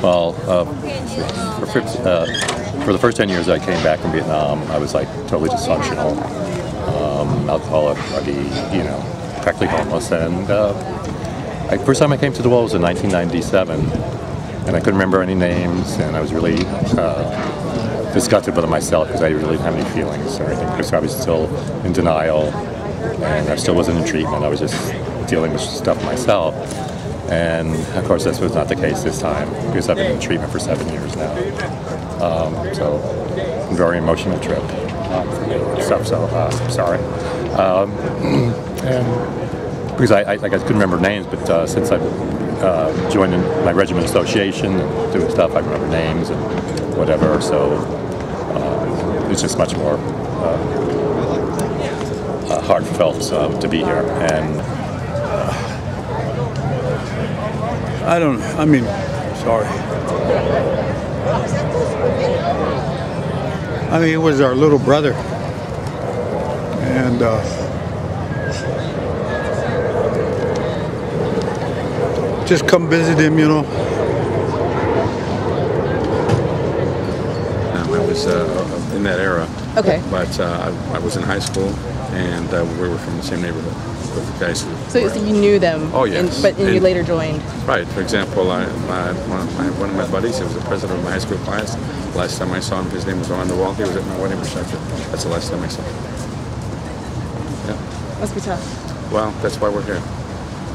Well, for the first 10 years I came back from Vietnam, I was like totally dysfunctional, alcoholic, druggy, practically homeless. And first time I came to the wall was in 1997, and I couldn't remember any names, and I was really disgusted with myself because I really didn't have any feelings or anything. Because I was still in denial, and I still wasn't in treatment. I was just dealing with stuff myself. And of course, this was not the case this time because I've been in treatment for 7 years now. So, a very emotional trip for me and stuff. So, sorry. And because I couldn't remember names, but since I've joined in my regiment association and doing stuff, I remember names and whatever. So, it's just much more heartfelt to be here. And sorry. He was our little brother. And just come visit him, I was in that era. Okay. But I was in high school, and we were from the same neighborhood with the guys who. So you knew them. Oh yes. But you later joined. Right. For example, one of my buddies, he was the president of my high school class. Last time I saw him, his name was on the wall. He was at my wedding reception. That's the last time I saw him. Yeah. Must be tough. Well, that's why we're here.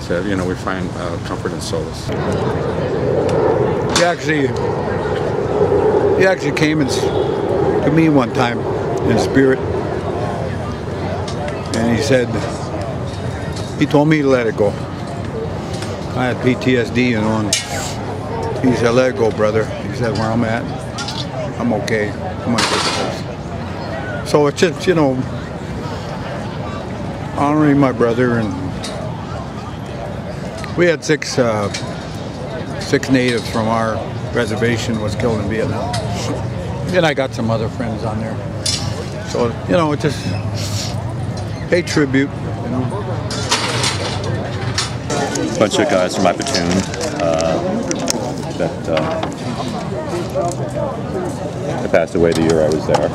So we find comfort and solace. he actually came to me one time in spirit, and he told me to let it go. I had PTSD, and he said, "Let it go, brother." He said, "Where I'm at, I'm okay. I'm gonna take place." So it's just, honoring my brother. And we had six natives from our reservation was killed in Vietnam. And I got some other friends on there. So, it just pay tribute, bunch of guys from my platoon that passed away the year I was there.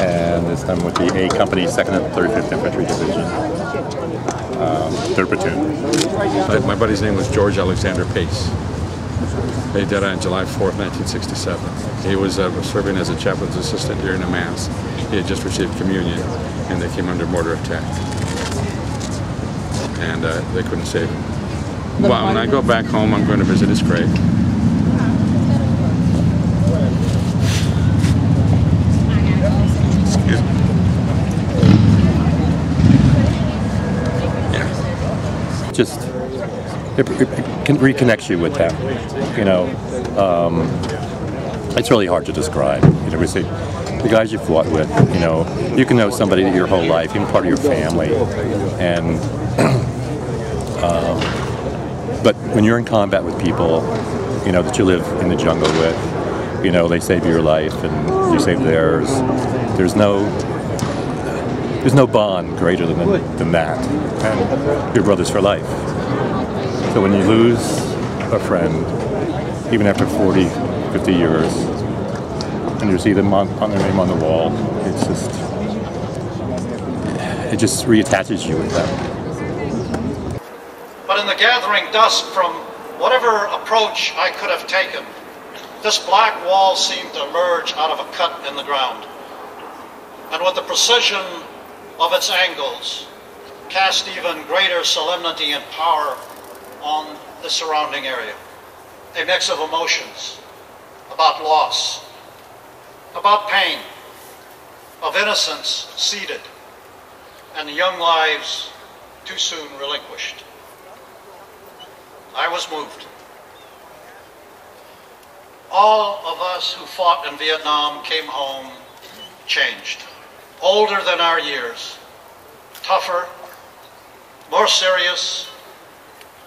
And this time with the A Company, 2nd and 35th Infantry Division, 3rd Platoon. My buddy's name was George Alexander Pace. He died on July 4th, 1967. He was serving as a chaplain's assistant during a mass. He had just received communion, and they came under mortar attack. And they couldn't save him. Well, when I go back home, I'm going to visit his grave. Excuse me. Yeah. Just, it reconnects you with them. It's really hard to describe. We say the guys you fought with. You can know somebody your whole life, even part of your family, and but when you're in combat with people, that you live in the jungle with, they save your life and you save theirs. There's no bond greater than that, and you're brothers for life. So when you lose a friend, even after 40, 50 years, and you see them on their name on the wall, it just reattaches you with them. But in the gathering dusk from whatever approach I could have taken, this black wall seemed to emerge out of a cut in the ground, and with the precision of its angles, cast even greater solemnity and power on the surrounding area. A mix of emotions about loss, about pain, of innocence ceded, and young lives too soon relinquished. I was moved. All of us who fought in Vietnam came home changed, older than our years, tougher, more serious,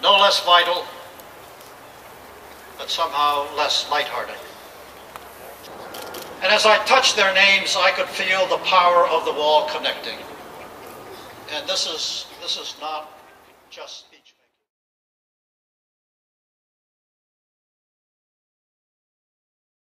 no less vital, but somehow less lighthearted. And as I touched their names, I could feel the power of the wall connecting. And this is not just